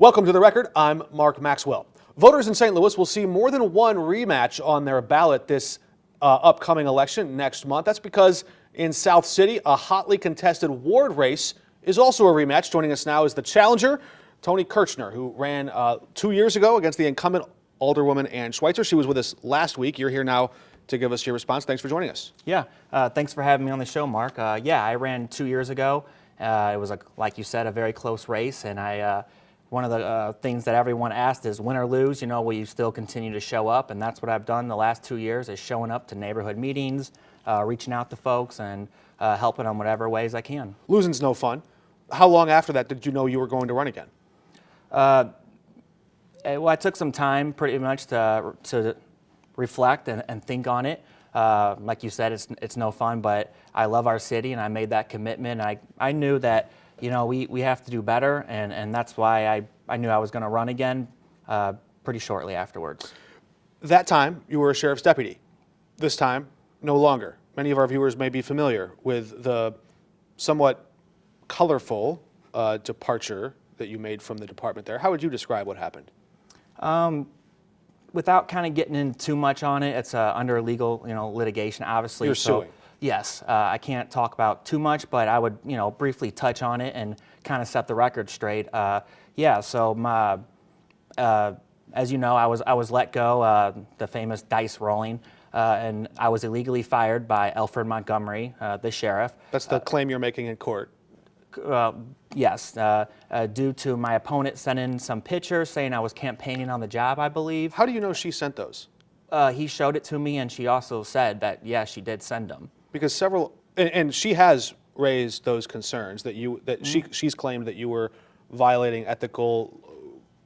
Welcome to The Record. I'm Mark Maxwell. Voters in St. Louis will see more than one rematch on their ballot this upcoming election next month. That's because in South City, a hotly contested ward race is also a rematch. Joining us now is the challenger, Tony Kirchner, who ran 2 years ago against the incumbent Alderwoman Ann Schweitzer. She was with us last week. You're here now to give us your response. Thanks for joining us. Yeah, thanks for having me on the show, Mark. Yeah, I ran 2 years ago. It was, like you said, a very close race, and one of the things that everyone asked is, win or lose, will you still continue to show up? And that's what I've done the last 2 years, is showing up to neighborhood meetings, reaching out to folks, and helping them whatever ways I can. Losing's no fun. How long after that did you know you were going to run again? Well, I took some time pretty much to reflect and think on it. Like you said, it's no fun, but I love our city, and I made that commitment. I knew that we have to do better, and that's why I knew I was going to run again pretty shortly afterwards. That time, you were a sheriff's deputy. This time, no longer. Many of our viewers may be familiar with the somewhat colorful departure that you made from the department there. How would you describe what happened? Without kind of getting in too much on it, it's under legal litigation, obviously. You're suing. Yes, I can't talk about too much, but I would briefly touch on it and kind of set the record straight. Yeah, so as you know, I was let go, the famous dice rolling, and I was illegally fired by Alfred Montgomery, the sheriff. That's the claim you're making in court. Yes, due to my opponent sending some pictures saying I was campaigning on the job, I believe. How do you know she sent those? He showed it to me, and she also said that, yeah, she did send them. Because several, and she has raised those concerns that she's claimed that you were violating ethical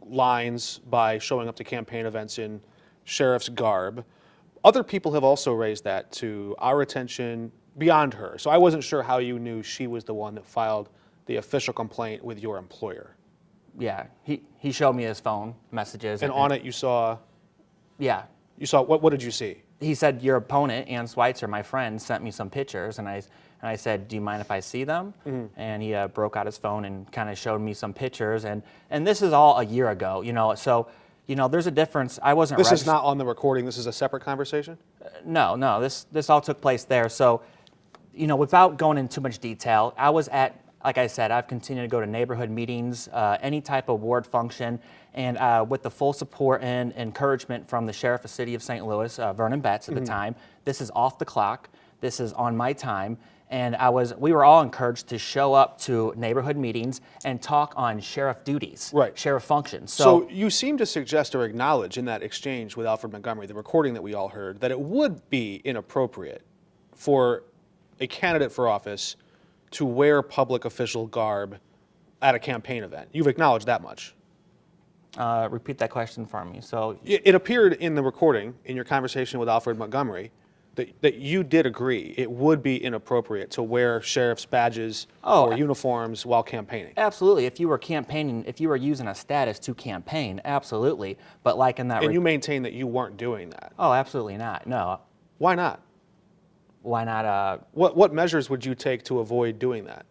lines by showing up to campaign events in sheriff's garb. Other people have also raised that to our attention beyond her. So I wasn't sure how you knew she was the one that filed the official complaint with your employer. Yeah, he showed me his phone messages. And on it you saw? Yeah. You saw, what did you see? He said, your opponent, Ann Schweitzer, my friend, sent me some pictures, and I said, do you mind if I see them? Mm-hmm. And he broke out his phone and kind of showed me some pictures, and this is all a year ago, so there's a difference. I wasn't This is not on the recording, this is a separate conversation? No, this all took place there. So, without going into too much detail, I was at, like I said, I've continued to go to neighborhood meetings, any type of ward function, and with the full support and encouragement from the sheriff of the city of St. Louis, Vernon Betts at the time. This is off the clock. This is on my time. And we were all encouraged to show up to neighborhood meetings and talk on sheriff duties, right, sheriff functions. So you seem to suggest or acknowledge in that exchange with Alfred Montgomery, the recording that we all heard, that it would be inappropriate for a candidate for office to wear public official garb at a campaign event. You've acknowledged that much. Repeat that question for me. So it appeared in the recording, in your conversation with Alfred Montgomery, that you did agree it would be inappropriate to wear sheriff's badges or uniforms while campaigning. Absolutely. If you were campaigning, if you were using a status to campaign, absolutely. But like in that... And you maintain that you weren't doing that. Oh, absolutely not. No. Why not? Why not? What measures would you take to avoid doing that?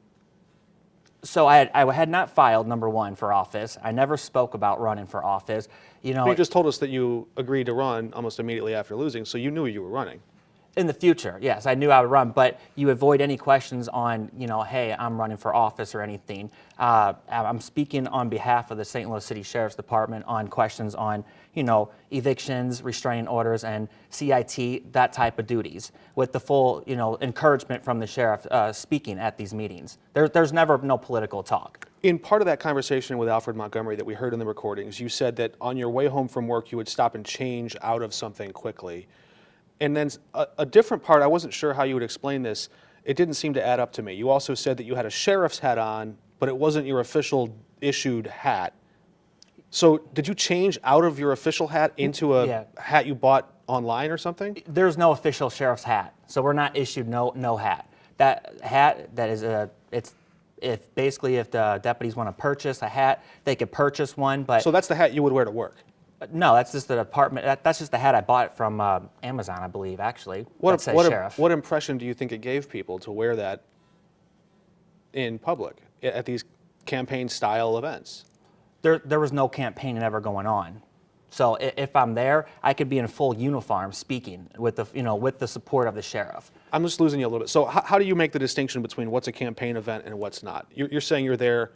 So I had not filed, number one, for office. I never spoke about running for office. You just told us that you agreed to run almost immediately after losing, so you knew you were running. In the future, yes, I knew I would run, but you avoid any questions on, hey, I'm running for office or anything. I'm speaking on behalf of the St. Louis City Sheriff's Department on questions on, evictions, restraining orders, and CIT, that type of duties, with the full, encouragement from the sheriff speaking at these meetings. There's never no political talk. In part of that conversation with Alfred Montgomery that we heard in the recordings, you said that on your way home from work, you would stop and change out of something quickly. And then a different part, I wasn't sure how you would explain this. It didn't seem to add up to me. You also said that you had a sheriff's hat on, but it wasn't your official issued hat. So did you change out of your official hat into a hat you bought online or something? There's no official sheriff's hat, so we're not issued no hat. That hat, that is if the deputies want to purchase a hat, they could purchase one. But so that's the hat you would wear to work. No, that's just the department. That's just the hat I bought from Amazon, I believe, actually. That says sheriff. What impression do you think it gave people to wear that in public at these campaign-style events? there was no campaigning ever going on. So if I'm there, I could be in full uniform speaking with the support of the sheriff. I'm just losing you a little bit. So how do you make the distinction between what's a campaign event and what's not? You're saying you're there.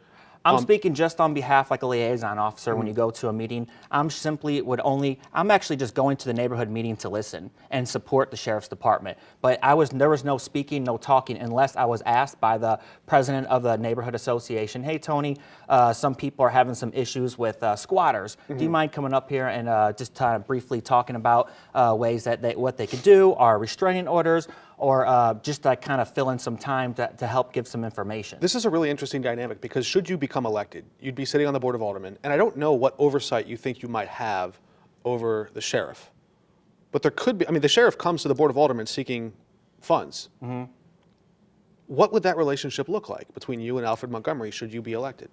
I'm speaking just on behalf, like a liaison officer, when you go to a meeting. I'm actually just going to the neighborhood meeting to listen and support the sheriff's department. But there was no speaking, no talking, unless I was asked by the president of the neighborhood association, hey, Tony, some people are having some issues with squatters. Do you mind coming up here and just kind of briefly talking about ways that what they could do, or restraining orders, or just to kind of fill in some time to help give some information. This is a really interesting dynamic, because should you become elected, you'd be sitting on the Board of Aldermen, and I don't know what oversight you think you might have over the sheriff. But there could be, I mean, the sheriff comes to the Board of Aldermen seeking funds. What would that relationship look like between you and Alfred Montgomery should you be elected?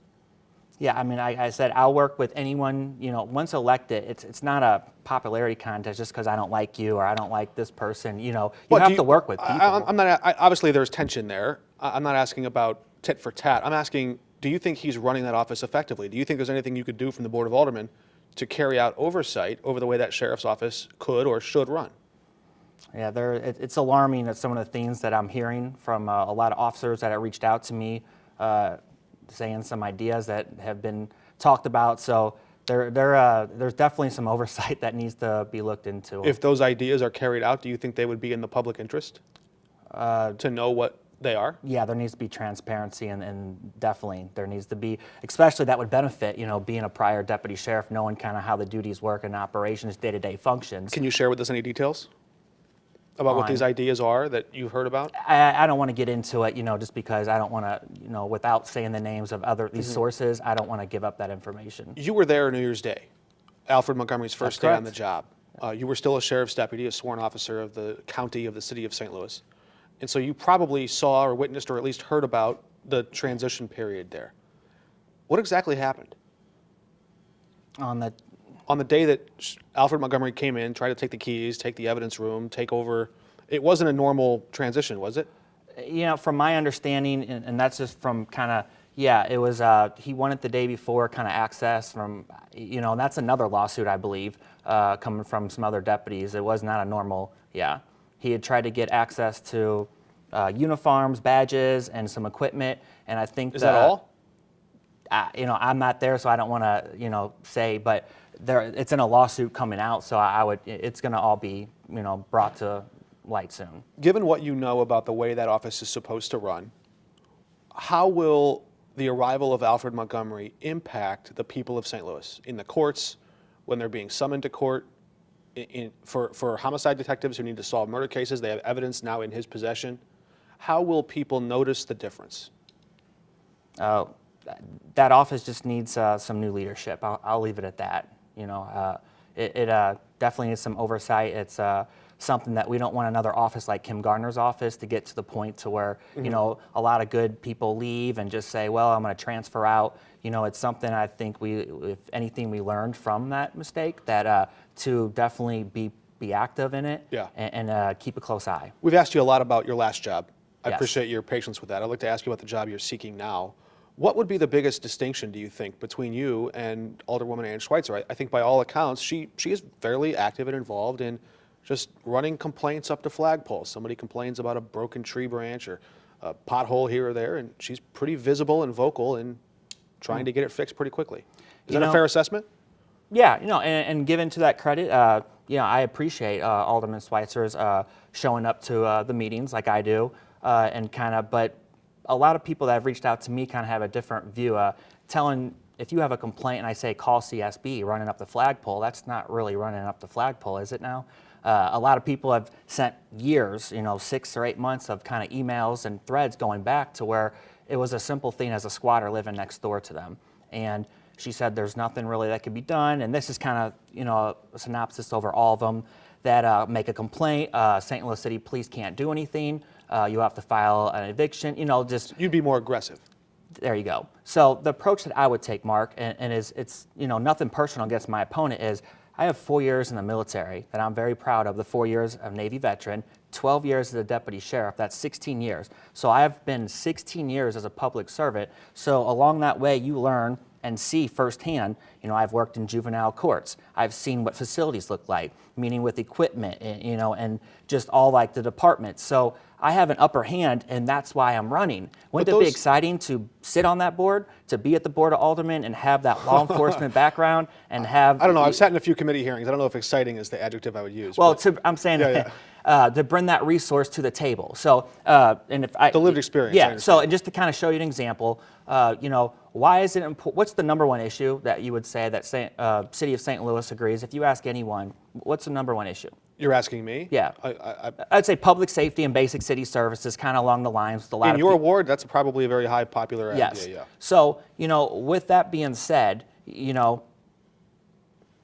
Yeah, I mean, I said I'll work with anyone, once elected. It's not a popularity contest just because I don't like you or I don't like this person. You have to work with people. Obviously, there's tension there. I'm not asking about tit for tat. I'm asking, do you think he's running that office effectively? Do you think there's anything you could do from the Board of Aldermen to carry out oversight over the way that sheriff's office could or should run? Yeah, it's alarming that some of the things that I'm hearing from a lot of officers that have reached out to me, saying some ideas that have been talked about. So there's definitely some oversight that needs to be looked into. If those ideas are carried out, do you think they would be in the public interest to know what they are? Yeah, there needs to be transparency, and definitely there needs to be, especially that would benefit, being a prior deputy sheriff, knowing kind of how the duties work and operations, day-to-day functions. Can you share with us any details about what these ideas are that you've heard about? I don't want to get into it, just because I don't want to, without saying the names of these sources, I don't want to give up that information. You were there New Year's Day, Alfred Montgomery's first day on the correct. job. You were still a sheriff's deputy, a sworn officer of the county of the city of St. Louis. And so you probably saw or witnessed or at least heard about the transition period there. What exactly happened? On the day that Alfred Montgomery came in, tried to take the keys, take the evidence room, take over, it wasn't a normal transition, was it? From my understanding, and that's just from kind of, it was, he wanted the day before kind of access from, and that's another lawsuit, I believe, coming from some other deputies. It was not a normal, He had tried to get access to uniforms, badges, and some equipment, and I think Is that all? I'm not there, so I don't want to, say, but it's in a lawsuit coming out, so it's going to all be, brought to light soon. Given what you know about the way that office is supposed to run, how will the arrival of Alfred Montgomery impact the people of St. Louis in the courts, when they're being summoned to court, for homicide detectives who need to solve murder cases? They have evidence now in his possession. How will people notice the difference? That office just needs some new leadership. I'll leave it at that. It definitely needs some oversight. It's something that we don't want another office like Kim Gardner's office to get to the point to where, a lot of good people leave and just say, well, I'm going to transfer out. It's something I think if anything we learned from that mistake, that to definitely be active in it and keep a close eye. We've asked you a lot about your last job. I Yes. appreciate your patience with that. I'd like to ask you about the job you're seeking now. What would be the biggest distinction, do you think, between you and Alderwoman Ann Schweitzer? I think by all accounts, she is fairly active and involved in just running complaints up to flagpoles. Somebody complains about a broken tree branch or a pothole here or there, and she's pretty visible and vocal in trying to get it fixed pretty quickly. Is that a fair assessment? Yeah, and given to that credit, I appreciate Alderman Schweitzer's showing up to the meetings like I do, but a lot of people that have reached out to me kind of have a different view. Telling, if you have a complaint and I say call CSB, running up the flagpole, that's not really running up the flagpole, is it now? A lot of people have sent years, 6 or 8 months of kind of emails and threads going back to where it was a simple thing as a squatter living next door to them. And she said there's nothing really that could be done. And this is kind of, a synopsis over all of them, that make a complaint. St. Louis City Police can't do anything. You have to file an eviction, just... You'd be more aggressive. There you go. So the approach that I would take, Mark, and it's nothing personal against my opponent, is I have 4 years in the military that I'm very proud of, the 4 years of Navy veteran, 12 years as a deputy sheriff, that's 16 years. So I have been 16 years as a public servant. So along that way, you learn and see firsthand. You know, I've worked in juvenile courts. I've seen what facilities look like, meaning with equipment, and, you know, and just all like the departments. So I have an upper hand, and that's why I'm running. Wouldn't it be exciting to sit on that board, to be at the Board of Aldermen and have that law enforcement background and have... I don't know. I've sat in a few committee hearings. I don't know if exciting is the adjective I would use. Well, I'm saying to bring that resource to the table. So, and if I... The lived experience. Yeah, so and just to kind of show you an example, you know, why is it important? What's the number one issue that you would say that City of St. Louis agrees? If you ask anyone, what's the number one issue? You're asking me? Yeah. I'd say public safety and basic city services, kind of along the lines with a lot of in your ward, that's probably a very high popular idea, yeah. So, you know, with that being said, you know,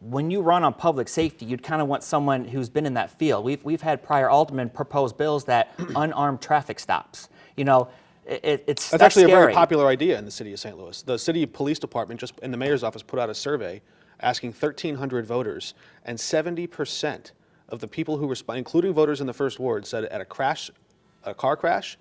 when you run on public safety, you'd kind of want someone who's been in that field. We've had prior aldermen propose bills that unarmed traffic stops. You know, that's actually scary. A very popular idea in the city of St. Louis. The city police department just in the mayor's office put out a survey asking 1,300 voters, and 70% of the people who responded, including voters in the first ward, said at a car crash,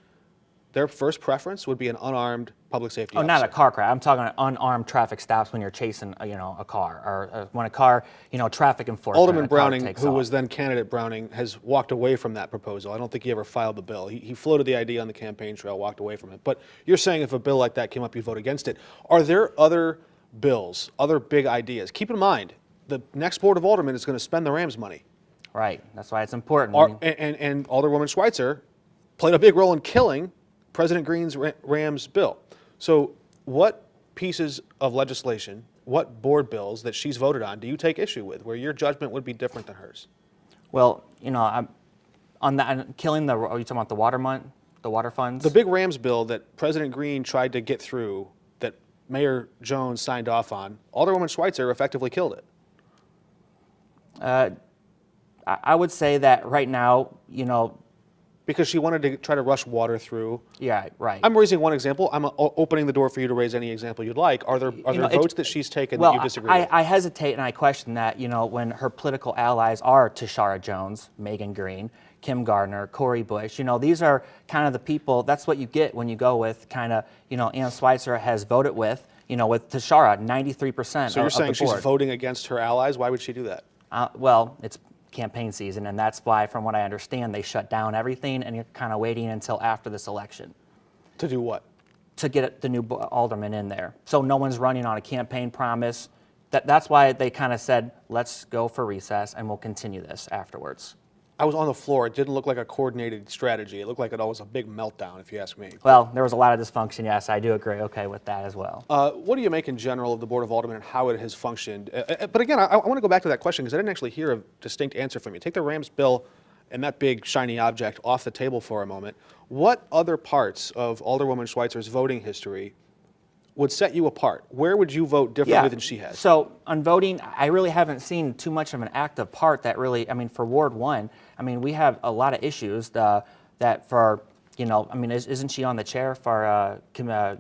their first preference would be an unarmed public safety officer. Not a car crash. I'm talking about unarmed traffic stops when you're chasing, you know, a car, or when a car, you know, traffic enforcement. Alderman Browning, who was then candidate Browning, has walked away from that proposal. I don't think he ever filed the bill. He floated the idea on the campaign trail, walked away from it. But you're saying if a bill like that came up, you'd vote against it. Are there other bills, other big ideas? Keep in mind, the next Board of Aldermen is going to spend the Rams money. Right. That's why it's important. And Alderwoman Schweitzer played a big role in killing President Green's Rams bill. So what pieces of legislation, what board bills that she's voted on do you take issue with, where your judgment would be different than hers? Well, you know, on killing are you talking about the water funds? The big Rams bill that President Green tried to get through that Mayor Jones signed off on, Alderwoman Schweitzer effectively killed it. I would say that right now, you know, because she wanted to try to rush water through. Yeah, right. I'm raising one example. I'm opening the door for you to raise any example you'd like. Are there votes that she's taken that you disagree with? I hesitate and I question that, you know, when her political allies are Tashara Jones, Megan Green, Kim Gardner, Cori Bush, you know, these are kind of the people, that's what you get when you go with kind of, you know, Ann Schweitzer has voted with, you know, with Tashara, 93%. So you're saying she's voting against her allies? Why would she do that? Well, it's campaign season, and that's why, from what I understand, they shut down everything, and you're kind of waiting until after this election. To do what? To get the new alderman in there. So no one's running on a campaign promise. That's why they kind of said, let's go for recess, and we'll continue this afterwards. I was on the floor. It didn't look like a coordinated strategy. It looked like it was a big meltdown, if you ask me. Well, there was a lot of dysfunction, yes. I do agree, okay, with that as well. What do you make in general of the Board of Aldermen and how it has functioned? But again, I want to go back to that question because I didn't actually hear a distinct answer from you. Take the Rams bill and that big shiny object off the table for a moment. What other parts of Alderwoman Schweitzer's voting history would set you apart? Where would you vote differently than she has? So on voting, I really haven't seen too much of an active part that really, I mean, for Ward 1, I mean, we have a lot of issues that for, you know, I mean, isn't she on the chair for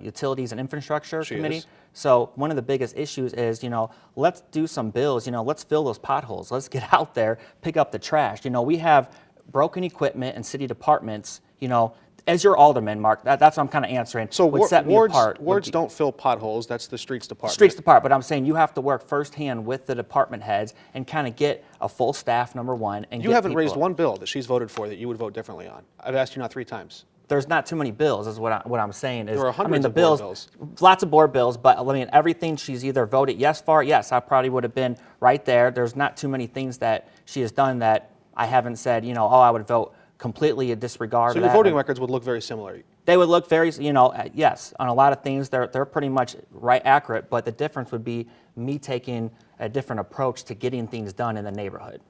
Utilities and Infrastructure Committee? Is. So one of the biggest issues is, you know, let's do some bills, you know, let's fill those potholes. Let's get out there, pick up the trash. You know, we have broken equipment in city departments, you know, as your alderman, Mark, that's what I'm kind of answering. So wards don't fill potholes. That's the streets department. Streets department, but I'm saying you have to work firsthand with the department heads and kind of get a full staff, number one. And you haven't raised one bill that she's voted for that you would vote differently on. I've asked you now 3 times. There's not too many bills, is what I'm saying. There are hundreds of board bills. Lots of board bills, but I mean, everything she's either voted yes for, yes, I probably would have been right there. There's not too many things that she has done that I haven't said, you know, oh, I would vote completely a disregard. So your voting records would look very similar. They would look very, you know, yes, on a lot of things they're pretty much right accurate, but the difference would be me taking a different approach to getting things done in the neighborhood.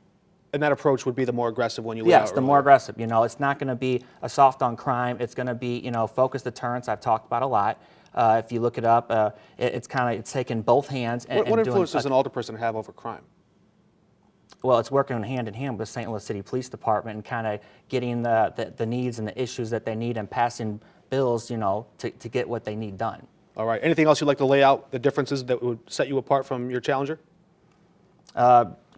And that approach would be the more aggressive one you laid out Yes, the more aggressive. You know, it's not going to be a soft on crime. It's going to be, you know, focused deterrence. I've talked about a lot. If you look it up, it's taking both hands. And, what influence does an alderperson have over crime? Well, it's working hand in hand with St. Louis City Police Department and kind of getting the needs and the issues that they need and passing bills, you know, to get what they need done. All right. Anything else you'd like to lay out, the differences that would set you apart from your challenger?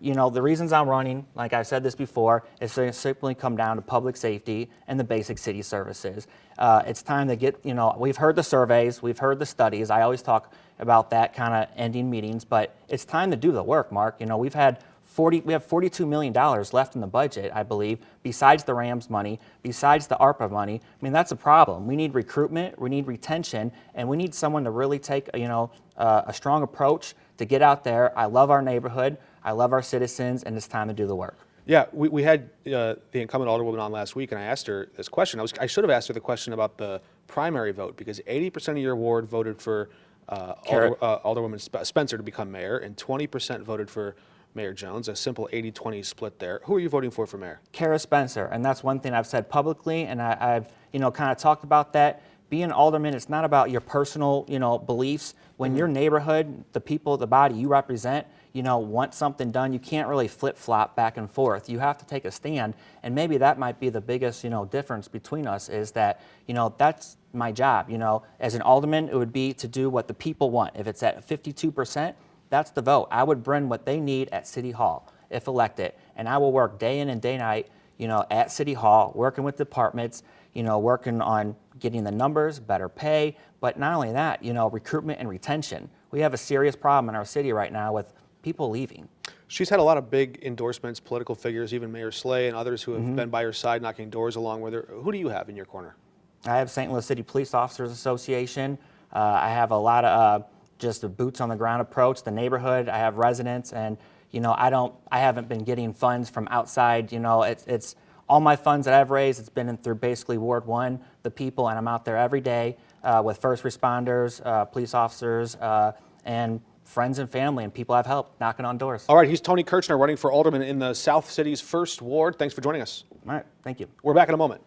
You know, the reasons I'm running, like I said this before, is to simply come down to public safety and the basic city services. It's time to get, you know, we've heard the surveys, we've heard the studies. I always talk, about that kind of ending meetings, but it's time to do the work, Mark. You know, we have $42 million left in the budget, I believe, besides the Rams money, besides the ARPA money. I mean, that's a problem. We need recruitment, we need retention, and we need someone to really take, a strong approach to get out there. I love our neighborhood, I love our citizens, and it's time to do the work. Yeah, we had the incumbent alderwoman on last week, and I asked her this question. I should have asked her the question about the primary vote, because 80% of your ward voted for Alderwoman Spencer to become mayor, and 20% voted for Mayor Jones, a simple 80-20 split there. Who are you voting for mayor? Kara Spencer, and that's one thing I've said publicly, and I've kind of talked about that. Being an alderman, it's not about your personal beliefs. When your neighborhood, the people, the body you represent, want something done, you can't really flip-flop back and forth. You have to take a stand, and maybe that might be the biggest difference between us, is that that's my job. As an alderman, it would be to do what the people want. If it's at 52%, that's the vote. I would bring what they need at City Hall if elected, and I will work day in and day night, at City Hall, working with departments, working on getting the numbers, better pay, but not only that, recruitment and retention. We have a serious problem in our city right now with people leaving. She's had a lot of big endorsements, political figures, even Mayor Slay and others who have been by her side knocking doors along with her. Who do you have in your corner? I have St. Louis City Police Officers Association. I have a lot of just a boots on the ground approach, the neighborhood. I have residents, and I haven't been getting funds from outside. It's all my funds that I've raised. It's been through basically Ward 1, the people, and I'm out there every day with first responders, police officers, and friends and family and people I've helped knocking on doors. All right, he's Tony Kirchner, running for alderman in the South City's 1st Ward. Thanks for joining us. All right, thank you. We're back in a moment.